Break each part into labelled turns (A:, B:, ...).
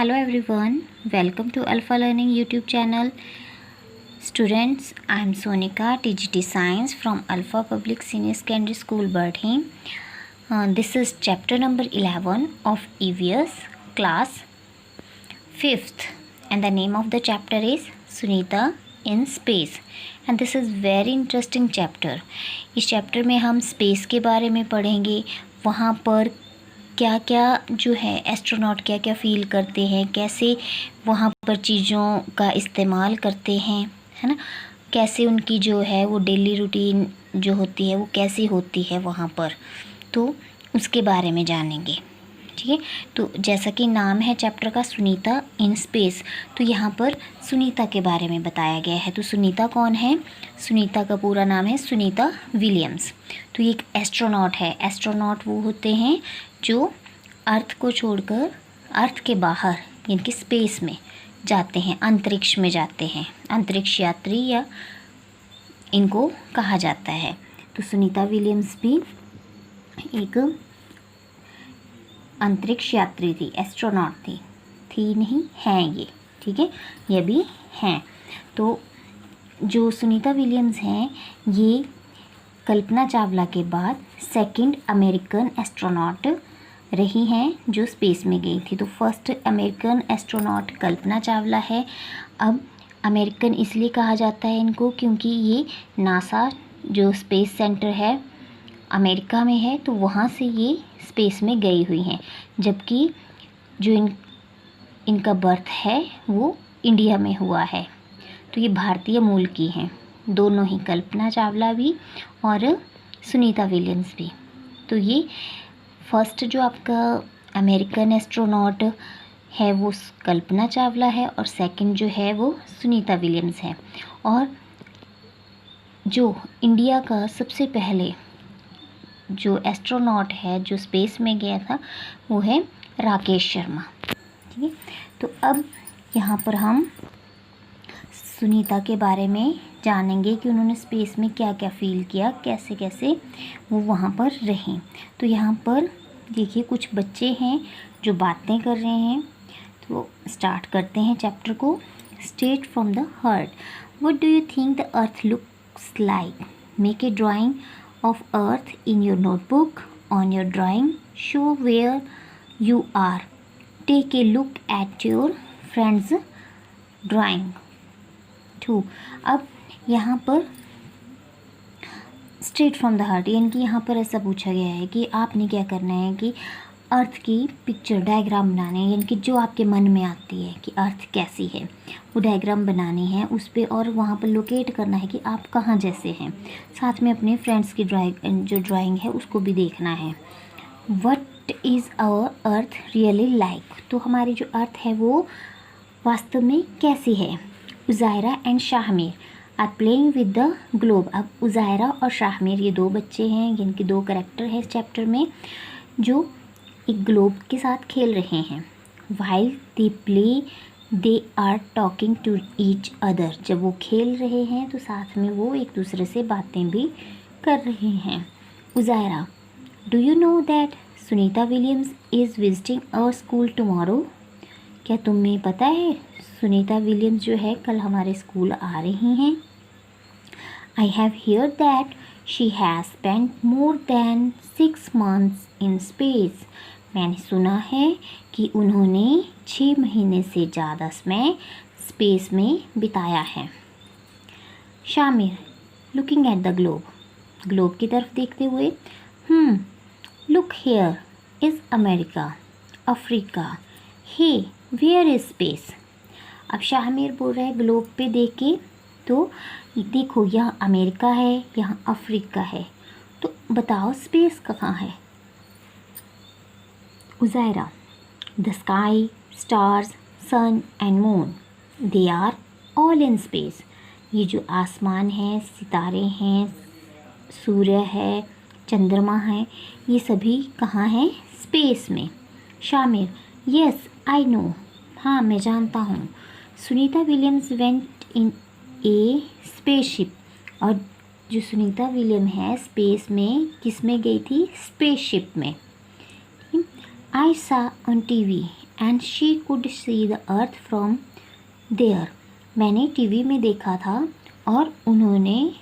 A: Hello everyone, welcome to Alpha Learning YouTube channel. Students, I am Sonika, TGT Science from Alpha Public Senior Secondary School, Bardhi. This is chapter number 11 of EVS class 5th, and the name of the chapter is Sunita in Space. And this is very interesting chapter. इस chapter में हम space के बारे में पढ़ेंगे, वहाँ पर क्या क्या जो है एस्ट्रोनॉट क्या क्या फील करते हैं, कैसे वहाँ पर चीज़ों का इस्तेमाल करते हैं, है ना, कैसे उनकी जो है वो डेली रूटीन जो होती है वो कैसी होती है वहाँ पर, तो उसके बारे में जानेंगे। ठीक है, तो जैसा कि नाम है चैप्टर का सुनीता इन स्पेस, तो यहाँ पर सुनीता के बारे में बताया गया है। तो सुनीता कौन है? सुनीता का पूरा नाम है सुनीता विलियम्स। तो ये एक एस्ट्रोनॉट है। एस्ट्रोनॉट वो होते हैं जो अर्थ को छोड़कर अर्थ के बाहर यानी कि स्पेस में जाते हैं, अंतरिक्ष में जाते हैं, अंतरिक्ष यात्री या इनको कहा जाता है। तो सुनीता विलियम्स भी एक अंतरिक्ष यात्री थी, एस्ट्रोनॉट थी नहीं, हैं ये, ठीक है, ये भी हैं। तो जो सुनीता विलियम्स हैं ये कल्पना चावला के बाद सेकंड अमेरिकन एस्ट्रोनॉट रही हैं जो स्पेस में गई थी। तो first American astronaut Kalpana Chawla है। अब अमेरिकन इसलिए कहा जाता है इनको क्योंकि ये नासा जो स्पेस सेंटर है अमेरिका में है, तो वहाँ से ये स्पेस में गई हुई हैं, जबकि जो इनका बर्थ है वो इंडिया में हुआ है। तो ये भारतीय मूल की हैं दोनों ही, कल्पना चावला भी और सुनीता विलियम्स भी। तो ये फर्स्ट जो आपका अमेरिकन एस्ट्रोनॉट है वो कल्पना चावला है और सेकंड जो है वो सुनीता विलियम्स है। और जो इंडिया का सबसे पहले जो एस्ट्रोनॉट है जो स्पेस में गया था वो है राकेश शर्मा। ठीक है, तो अब यहाँ पर हम सुनीता के बारे में जानेंगे कि उन्होंने स्पेस में क्या क्या फ़ील किया, कैसे कैसे वो वहाँ पर रहें। तो यहाँ पर देखिए कुछ बच्चे हैं जो बातें कर रहे हैं। तो स्टार्ट करते हैं चैप्टर को। State from the heart, what do you think the earth looks like? Make a drawing of earth in your notebook. On your drawing, show where you are. Take a look at your friend's drawing too. अब यहाँ पर straight from the heart यानी कि यहाँ पर ऐसा पूछा गया है कि आपने क्या करना है कि अर्थ की पिक्चर डायग्राम बनाने हैं, यानी कि जो आपके मन में आती है कि अर्थ कैसी है वो डायग्राम बनानी है उस पर, और वहाँ पर लोकेट करना है कि आप कहाँ जैसे हैं। साथ में अपने फ्रेंड्स की जो ड्राइंग है उसको भी देखना है। What is our earth really like? तो हमारी जो अर्थ है वो वास्तव में कैसी है? Uzaira and Shahmir are playing with the globe. अब उज़ायरा और शाहमीर ये दो बच्चे हैं, जिनके दो कैरेक्टर हैं इस चैप्टर में, जो एक ग्लोब के साथ खेल रहे हैं। While they play they are talking to each other. जब वो खेल रहे हैं तो साथ में वो एक दूसरे से बातें भी कर रहे हैं। Uzaira, do you know that Sunita Williams is visiting our school tomorrow? क्या तुम्हें पता है सुनीता विलियम्स जो है कल हमारे स्कूल आ रही हैं? I have heard that she has spent more than 6 months in space. मैंने सुना है कि उन्होंने 6 महीने से ज़्यादा समय स्पेस में बिताया है। Shamir, looking at the globe, globe की तरफ देखते हुए, look here is America, Africa, hey where is space. अब शामिर बोल रहा है ग्लोब पे देख के, तो देखो यहाँ अमेरिका है, यहाँ अफ्रीका है, तो बताओ स्पेस कहाँ है? Uzaira, the sky, stars, sun and moon, they are all in space. ये जो आसमान है, सितारे हैं, सूर्य है, चंद्रमा है, ये सभी कहाँ हैं? स्पेस में। शामिर, यस आई नो, हाँ मैं जानता हूँ। Sunita Williams went in A spaceship, और जो सुनीता विलियम है स्पेस में किस में गई थी? स्पेसशिप में। I saw on TV and she could see the earth from there. मैंने टीवी में देखा था और उन्होंने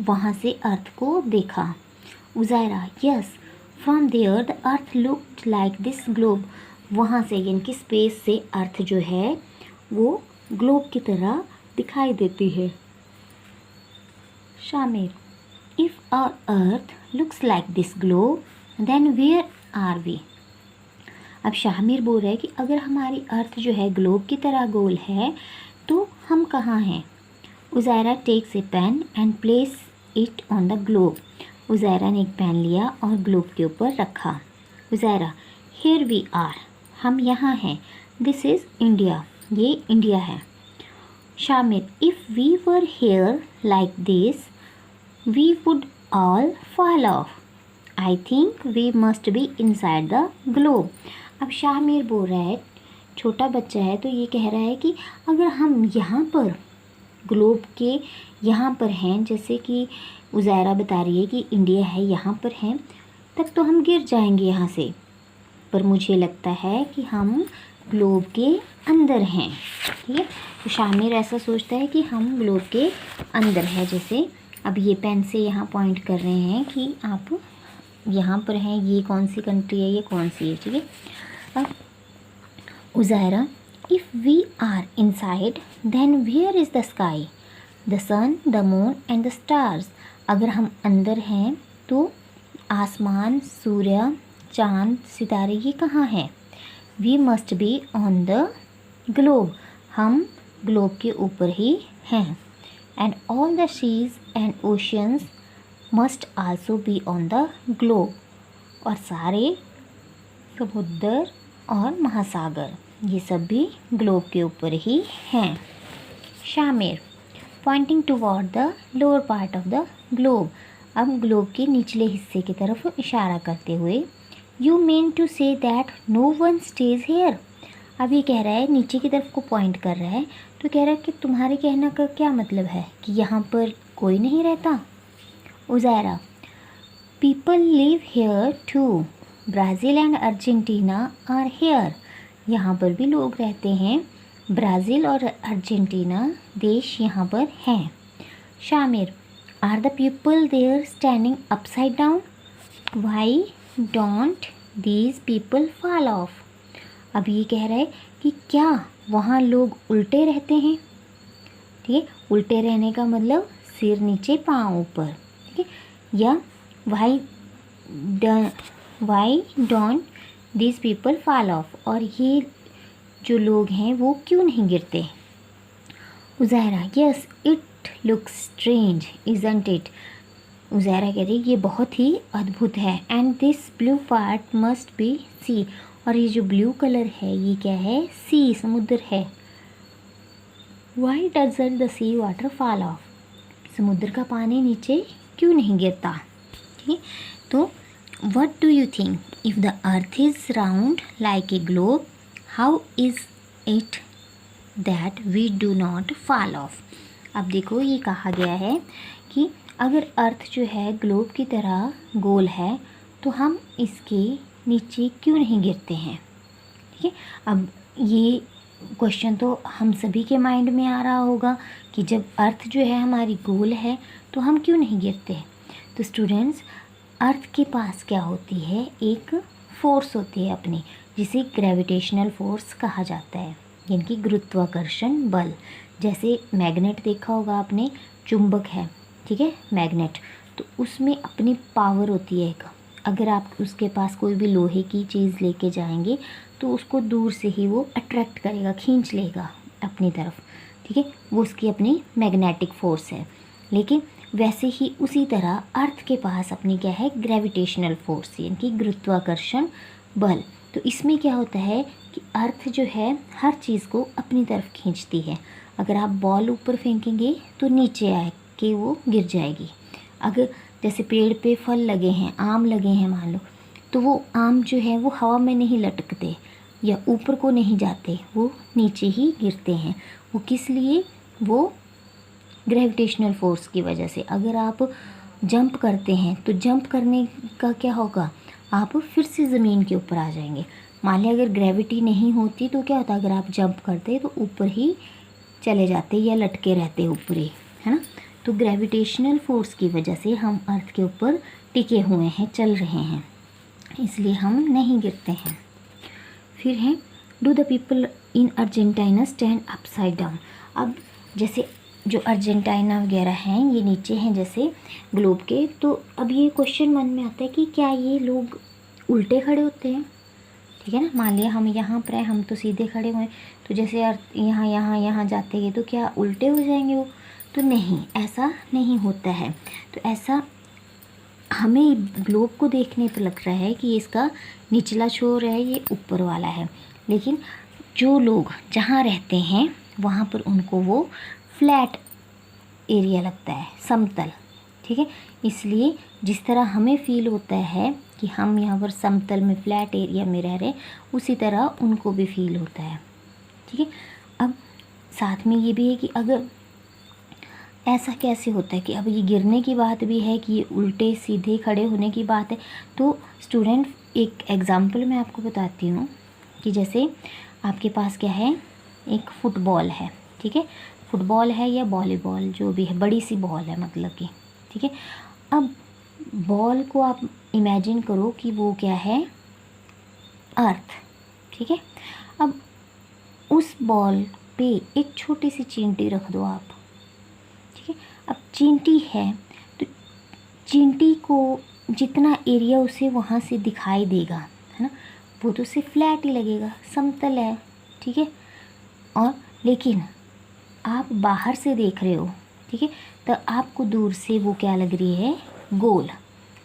A: वहाँ से अर्थ को देखा। Uzaira, yes, from there the earth looked like this globe. वहाँ से यानी कि स्पेस से अर्थ जो है वो ग्लोब की तरह दिखाई देती है। Shamir, if our earth looks like this globe then where are we. अब शामिर बोल रहा है कि अगर हमारी अर्थ जो है ग्लोब की तरह गोल है तो हम कहाँ हैं। Uzaira takes a pen and place it on the globe. Uzaira ने एक पेन लिया और ग्लोब के ऊपर रखा। उज़ायरा, हियर वी आर, हम यहाँ हैं। दिस इज़ इंडिया, ये इंडिया है। Shamir, if we were here like this we would all fall off. I think we must be inside the globe. अब शामिर बोल रहा है, छोटा बच्चा है तो ये कह रहा है कि अगर हम यहाँ पर ग्लोब के यहाँ पर हैं, जैसे कि उज़ायरा बता रही है कि इंडिया है यहाँ पर हैं, तब तो हम गिर जाएंगे यहाँ से। पर मुझे लगता है कि हम ग्लोब के अंदर हैं। ठीक है, तो शामिर ऐसा सोचता है कि हम ग्लोब के अंदर हैं। जैसे अब ये पेन से यहाँ पॉइंट कर रहे हैं कि आप यहाँ पर हैं, ये कौन सी कंट्री है, ये कौन सी है। ठीक है, अब Uzaira, if we are inside then where is the sky, the sun, the moon and the stars. अगर हम अंदर हैं तो आसमान, सूर्य, चाँद, सितारे ये कहाँ हैं। We must be on the globe, हम ग्लोब के ऊपर ही हैं। And all the seas and oceans must also be on the globe, और सारे समुद्र और महासागर ये सब भी ग्लोब के ऊपर ही हैं। Shamir, pointing toward the lower part of the globe. अब ग्लोब के निचले हिस्से की तरफ इशारा करते हुए, you mean to say that no one stays here. अब ये कह रहा है, नीचे की तरफ को पॉइंट कर रहा है, तो कह रहा है कि तुम्हारे कहने का क्या मतलब है कि यहाँ पर कोई नहीं रहता। Uzaira, people live here too, Brazil and Argentina are here. यहाँ पर भी लोग रहते हैं, ब्राज़ील और अर्जेंटीना देश यहाँ पर हैं। Shamir, are the people there standing upside down, why don't these people fall off. अब ये कह रहा है कि क्या वहाँ लोग उल्टे रहते हैं। ठीक है, उल्टे रहने का मतलब सिर नीचे पाँव ऊपर। ठीक है, या why don't these people fall off, और ये जो लोग हैं वो क्यों नहीं गिरते। Uzaira, yes it looks strange isn't it. Uzaira कह रही ये बहुत ही अद्भुत है। And this blue part must be sea, और ये जो ब्लू कलर है ये क्या है, सी, समुद्र है। Why doesn't the sea water fall off, समुद्र का पानी नीचे क्यों नहीं गिरता। ठीक है, तो what do you think, if the earth is round like a globe how is it that we do not fall off. अब देखो ये कहा गया है कि अगर अर्थ जो है ग्लोब की तरह गोल है तो हम इसके नीचे क्यों नहीं गिरते हैं। ठीक है, अब ये क्वेश्चन तो हम सभी के माइंड में आ रहा होगा कि जब अर्थ जो है हमारी गोल है तो हम क्यों नहीं गिरते। तो स्टूडेंट्स, अर्थ के पास क्या होती है, एक फोर्स होती है अपनी, जिसे ग्रेविटेशनल फोर्स कहा जाता है, यानी कि गुरुत्वाकर्षण बल। जैसे मैग्नेट देखा होगा आपने, चुंबक है, ठीक है, मैग्नेट, तो उसमें अपनी पावर होती है एक। अगर आप उसके पास कोई भी लोहे की चीज़ लेके जाएंगे तो उसको दूर से ही वो अट्रैक्ट करेगा, खींच लेगा अपनी तरफ। ठीक है, वो उसकी अपनी मैग्नेटिक फोर्स है। लेकिन वैसे ही उसी तरह अर्थ के पास अपनी क्या है, ग्रेविटेशनल फोर्स, यानी कि गुरुत्वाकर्षण बल। तो इसमें क्या होता है कि अर्थ जो है हर चीज़ को अपनी तरफ खींचती है। अगर आप बॉल ऊपर फेंकेंगे तो नीचे आए कि वो गिर जाएगी। अगर जैसे पेड़ पे फल लगे हैं, आम लगे हैं मान लो, तो वो आम जो है वो हवा में नहीं लटकते या ऊपर को नहीं जाते, वो नीचे ही गिरते हैं। वो किस लिए, वो ग्रेविटेशनल फोर्स की वजह से। अगर आप जंप करते हैं तो जंप करने का क्या होगा, आप फिर से ज़मीन के ऊपर आ जाएंगे। मान लिया अगर ग्रेविटी नहीं होती तो क्या होता, अगर आप जंप करते तो ऊपर ही चले जाते या लटके रहते ऊपर ही, है ना। तो ग्रेविटेशनल फोर्स की वजह से हम अर्थ के ऊपर टिके हुए हैं, चल रहे हैं, इसलिए हम नहीं गिरते हैं। फिर है do the people in Argentina stand upside down. अब जैसे जो अर्जेंटीना वगैरह हैं ये नीचे हैं जैसे ग्लोब के, तो अब ये क्वेश्चन मन में आता है कि क्या ये लोग उल्टे खड़े होते हैं, ठीक है ना। मान लिया हम यहाँ पर हैं, हम तो सीधे खड़े हुए, तो जैसे अर्थ यहाँ यहाँ यहाँ जाते हैं तो क्या उल्टे हो जाएंगे वो, तो नहीं, ऐसा नहीं होता है। तो ऐसा हमें ग्लोब को देखने पर लग रहा है कि इसका निचला छोर है, ये ऊपर वाला है, लेकिन जो लोग जहाँ रहते हैं वहाँ पर उनको वो फ्लैट एरिया लगता है, समतल, ठीक है। इसलिए जिस तरह हमें फील होता है कि हम यहाँ पर समतल में फ्लैट एरिया में रह रहे, उसी तरह उनको भी फील होता है, ठीक है। अब साथ में ये भी है कि अगर ऐसा कैसे होता है कि अब ये गिरने की बात भी है कि ये उल्टे सीधे खड़े होने की बात है। तो स्टूडेंट एक एग्ज़ाम्पल मैं आपको बताती हूँ कि जैसे आपके पास क्या है, एक फुटबॉल है, ठीक है, फुटबॉल है या वॉलीबॉल जो भी है, बड़ी सी बॉल है मतलब कि, ठीक है। अब बॉल को आप इमेजिन करो कि वो क्या है, अर्थ, ठीक है। अब उस बॉल पे एक छोटी सी चींटी रख दो आप, ठीक है। अब चींटी है तो चींटी को जितना एरिया उसे वहाँ से दिखाई देगा, है ना, वो तो उसे फ्लैट ही लगेगा, समतल है, ठीक है। और लेकिन आप बाहर से देख रहे हो, ठीक है, तो आपको दूर से वो क्या लग रही है, गोल,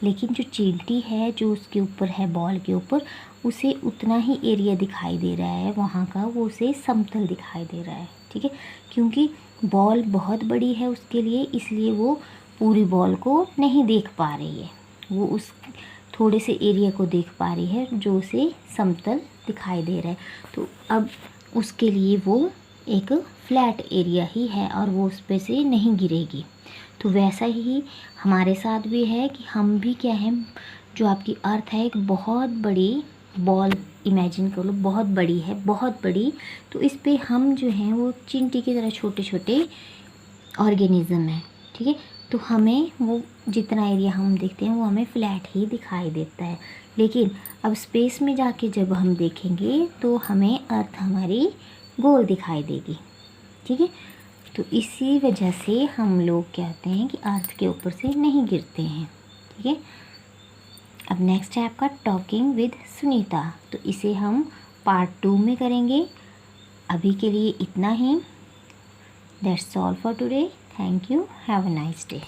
A: लेकिन जो चींटी है जो उसके ऊपर है, बॉल के ऊपर, उसे उतना ही एरिया दिखाई दे रहा है वहाँ का, वो उसे समतल दिखाई दे रहा है, ठीक है। क्योंकि बॉल बहुत बड़ी है उसके लिए, इसलिए वो पूरी बॉल को नहीं देख पा रही है, वो उस थोड़े से एरिया को देख पा रही है जो उसे समतल दिखाई दे रहा है। तो अब उसके लिए वो एक फ्लैट एरिया ही है और वो उस पे से नहीं गिरेगी। तो वैसा ही हमारे साथ भी है कि हम भी क्या है, जो आपकी अर्थ है एक बहुत बड़ी बॉल इमेजिन कर लो, बहुत बड़ी है, बहुत बड़ी, तो इस पे हम जो हैं वो चींटी की तरह छोटे छोटे ऑर्गेनिज्म है, ठीक है। तो हमें वो जितना एरिया हम देखते हैं वो हमें फ्लैट ही दिखाई देता है, लेकिन अब स्पेस में जाके जब हम देखेंगे तो हमें अर्थ हमारी गोल दिखाई देगी, ठीक है। तो इसी वजह से हम लोग कहते हैं कि अर्थ के ऊपर से नहीं गिरते हैं, ठीक है। अब नेक्स्ट है आपका टॉकिंग विद सुनीता, तो इसे हम पार्ट 2 में करेंगे। अभी के लिए इतना ही। That's all for today. Thank you. Have a nice day.